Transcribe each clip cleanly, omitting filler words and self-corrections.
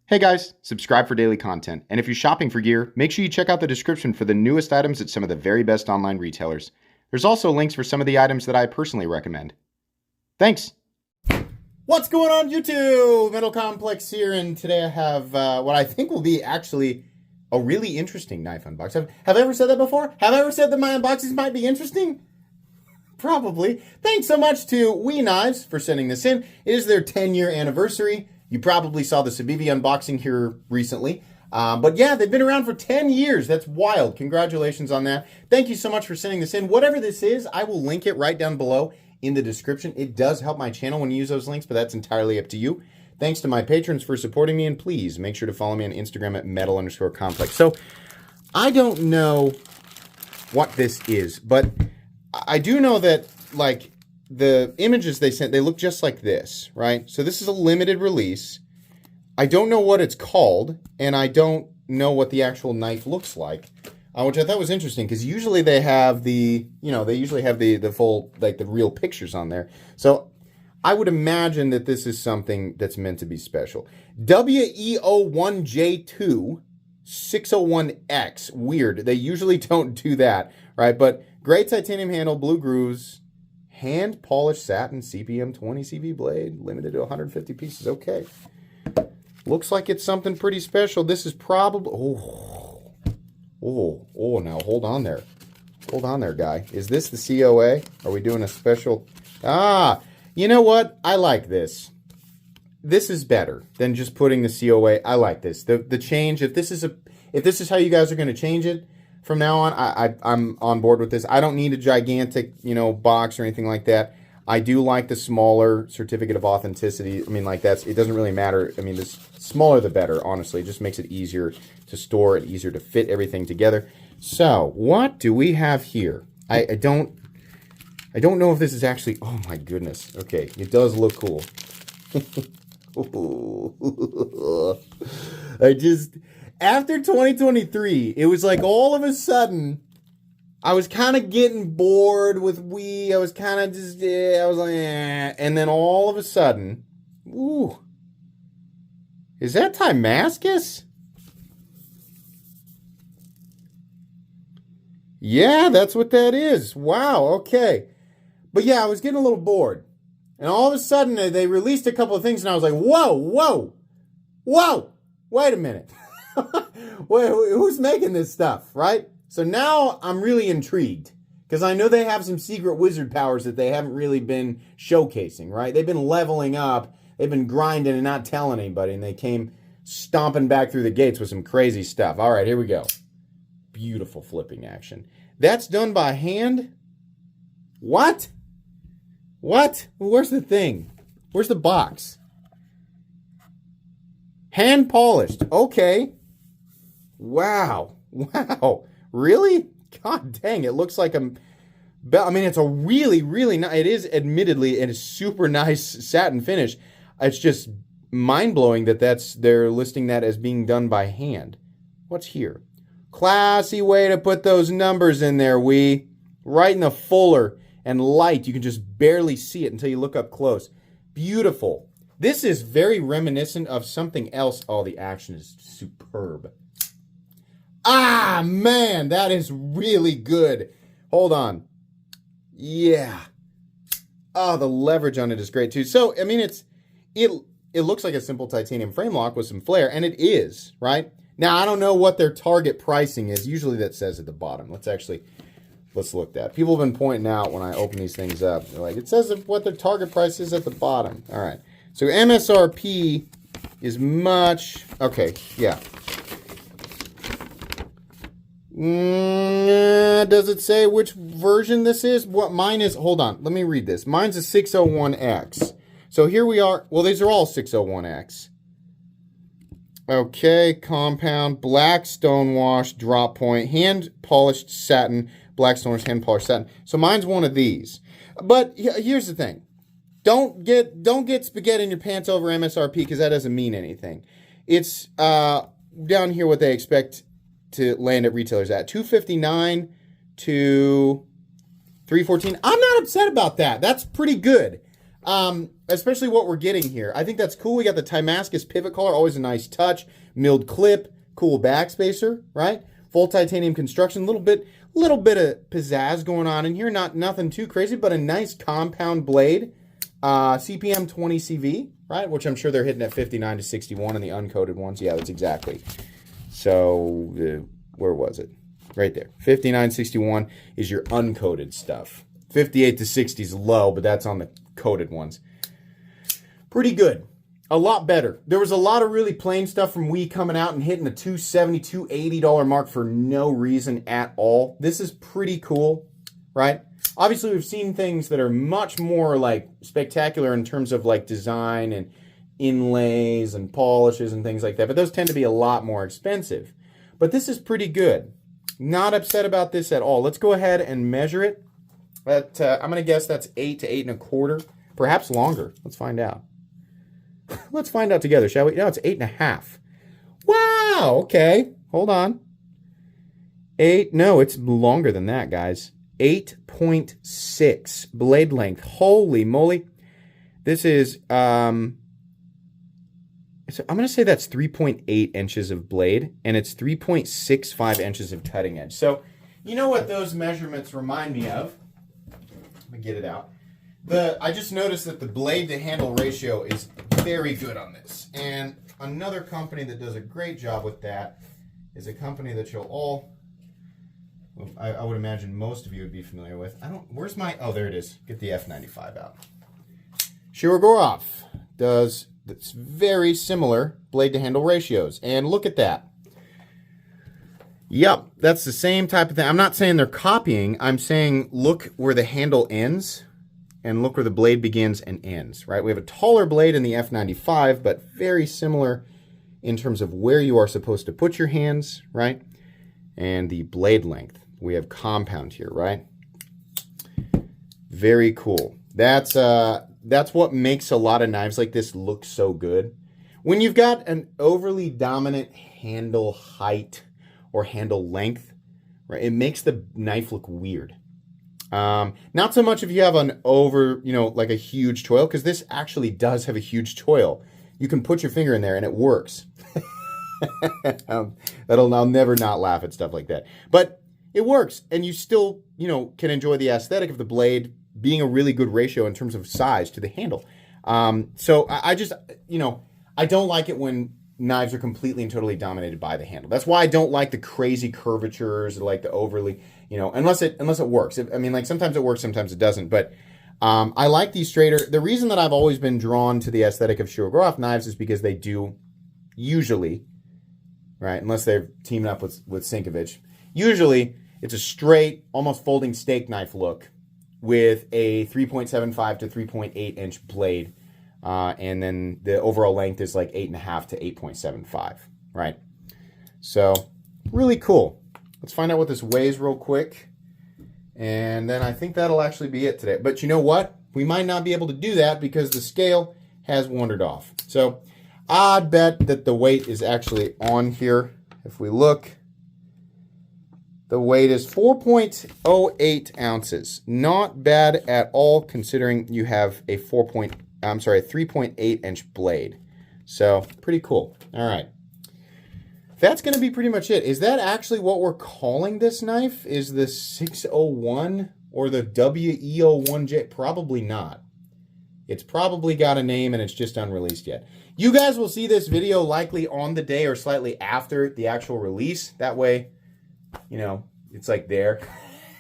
Hey guys, subscribe for daily content. And if you're shopping for gear, make sure you check out the description for the newest items at some of the very best online retailers. There's also links for some of the items that I personally recommend. Thanks! What's going on YouTube? Metal Complex here, and today I have what I think will be actually a really interesting knife unboxing. Have I ever said that before? Have I ever said that my unboxings might be interesting? Probably. Thanks so much to We Knives for sending this in. It is their 10-year anniversary. You probably saw the Sabivi unboxing here recently. But yeah, they've been around for 10 years. That's wild. Congratulations on that. Thank you so much for sending this in. Whatever this is, I will link it right down below in the description. It does help my channel when you use those links, but that's entirely up to you. Thanks to my patrons for supporting me, and please make sure to follow me on Instagram at metal_complex. So I don't know what this is, but I do know that, like, the images they sent, they look just like this, right? So this is a limited release. I don't know what it's called, and I don't know what the actual knife looks like, which I thought was interesting, because usually they have the, they usually have the full, like, the real pictures on there. So I would imagine that this is something that's meant to be special. WEO1J2 601X. Weird. They usually don't do that, right? But gray titanium handle, blue grooves, hand polished satin CPM 20 CV blade, limited to 150 pieces. Okay. Looks like it's something pretty special. This is probably, now hold on there. Hold on there, guy. Is this the COA? Are we doing a special? You know what? I like this. This is better than just putting the COA. I like this. The change, if this is how you guys are going to change it from now on, I'm on board with this. I don't need a gigantic, box or anything like that. I do like the smaller certificate of authenticity. I mean, like, it doesn't really matter. I mean, the smaller the better, honestly. It just makes it easier to store and easier to fit everything together. So, what do we have here? I don't know if this is actually, oh my goodness. Okay, it does look cool. After 2023, it was like all of a sudden, I was kind of getting bored with Wii. I was kind of just, I was like, and then all of a sudden, ooh, is that Timascus? Yeah, that's what that is. Wow, okay. But yeah, I was getting a little bored. And all of a sudden, they released a couple of things, and I was like, whoa, wait a minute. Wait, who's making this stuff, right? So now I'm really intrigued, because I know they have some secret wizard powers that they haven't really been showcasing, right? They've been leveling up, they've been grinding and not telling anybody, and they came stomping back through the gates with some crazy stuff. All right, here we go. Beautiful flipping action. That's done by hand? What? What? Where's the thing? Where's the box? Hand polished. Okay. Wow. Really? God dang, it looks like it's a really, really nice, it is admittedly a super nice satin finish. It's just mind-blowing that they're listing that as being done by hand. What's here? Classy way to put those numbers in there, right in the fuller and light. You can just barely see it until you look up close. Beautiful. This is very reminiscent of something else. Oh, the action is superb. Ah, man, that is really good. Hold on. Yeah. Oh, the leverage on it is great too. So, I mean, it looks like a simple titanium frame lock with some flair, and it is, right? Now, I don't know what their target pricing is. Usually that says at the bottom. Let's look at that. People have been pointing out when I open these things up. They're like, it says what their target price is at the bottom. All right. So MSRP is much, okay, yeah. Does it say which version this is? What mine is, hold on, let me read this. Mine's a 601X. So here we are, well, these are all 601X. Okay, compound, black stonewash, drop point, hand polished satin, black stonewash, hand polished satin. So mine's one of these. But here's the thing. Don't get spaghetti in your pants over MSRP, because that doesn't mean anything. It's down here what they expect to land at retailers at $259 to $314. I'm not upset about that. That's pretty good. especially what we're getting here. I think that's cool. We got the Timascus pivot collar, always a nice touch. Milled clip, cool backspacer, right? Full titanium construction, little bit of pizzazz going on in here. Nothing too crazy, but a nice compound blade. CPM 20 CV, right? Which I'm sure they're hitting at 59 to 61 in the uncoated ones. Yeah, that's exactly. So where was it? Right there. 59.61 is your uncoated stuff. 58 to 60 is low, but that's on the coated ones. Pretty good. A lot better. There was a lot of really plain stuff from Wii coming out and hitting the $270, $280 mark for no reason at all. This is pretty cool, right? Obviously, we've seen things that are much more like spectacular in terms of like design and inlays and polishes and things like that, but those tend to be a lot more expensive. But this is pretty good. Not upset about this at all. Let's go ahead and measure it. I'm going to guess that's 8 to 8 1/4, perhaps longer. Let's find out. Let's find out together, shall we? No, it's 8 1/2. Wow, okay. Hold on. 8, no, it's longer than that, guys. 8.6 blade length. Holy moly. This is, so I'm going to say that's 3.8 inches of blade, and it's 3.65 inches of cutting edge. So, you know what those measurements remind me of? Let me get it out. I just noticed that the blade to handle ratio is very good on this. And another company that does a great job with that is a company that you'll all, well, I would imagine most of you would be familiar with. Where's my, oh, there it is. Get the F95 out. Shirogorov does that's very similar blade to handle ratios. And look at that. Yep, that's the same type of thing. I'm not saying they're copying. I'm saying look where the handle ends and look where the blade begins and ends, right? We have a taller blade in the F95, but very similar in terms of where you are supposed to put your hands, right? And the blade length. We have compound here, right? Very cool. That's what makes a lot of knives like this look so good. When you've got an overly dominant handle height or handle length, right, it makes the knife look weird. Not so much if you have an like a huge choil, because this actually does have a huge choil. You can put your finger in there and it works. I'll never not laugh at stuff like that. But it works, and you still, can enjoy the aesthetic of the blade being a really good ratio in terms of size to the handle. So I just, I don't like it when knives are completely and totally dominated by the handle. That's why I don't like the crazy curvatures, like the overly, unless it works. Sometimes it works, sometimes it doesn't. But I like these straighter. The reason that I've always been drawn to the aesthetic of Shirogorov knives is because they do usually, right, unless they're teaming up with Sinkovich, usually it's a straight, almost folding steak knife look with a 3.75 to 3.8 inch blade. And then the overall length is like 8.5 to 8.75, right? So really cool. Let's find out what this weighs real quick. And then I think that'll actually be it today. But you know what? We might not be able to do that because the scale has wandered off. So I'd bet that the weight is actually on here. If we look, the weight is 4.08 ounces. Not bad at all considering you have a 3.8 inch blade. So pretty cool. All right. That's going to be pretty much it. Is that actually what we're calling this knife? Is the 601 or the WE01J? Probably not. It's probably got a name and it's just unreleased yet. You guys will see this video likely on the day or slightly after the actual release. That way, it's like there.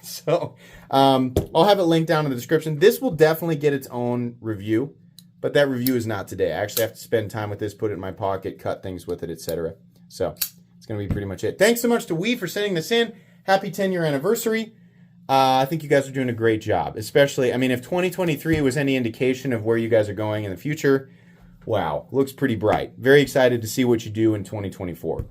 So I'll have it linked down in the description. This will definitely get its own review, but that review is not today. I actually have to spend time with this, put it in my pocket, cut things with it, etc. So it's going to be pretty much it. Thanks so much to Wii for sending this in. Happy 10-year anniversary. I think you guys are doing a great job, especially, if 2023 was any indication of where you guys are going in the future, wow, looks pretty bright. Very excited to see what you do in 2024.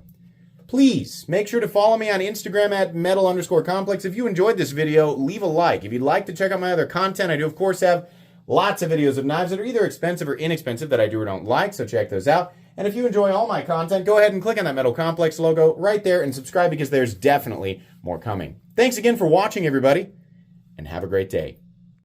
Please make sure to follow me on Instagram at metal_complex. If you enjoyed this video, leave a like. If you'd like to check out my other content, I do, of course, have lots of videos of knives that are either expensive or inexpensive that I do or don't like, so check those out. And if you enjoy all my content, go ahead and click on that Metal Complex logo right there and subscribe because there's definitely more coming. Thanks again for watching, everybody, and have a great day.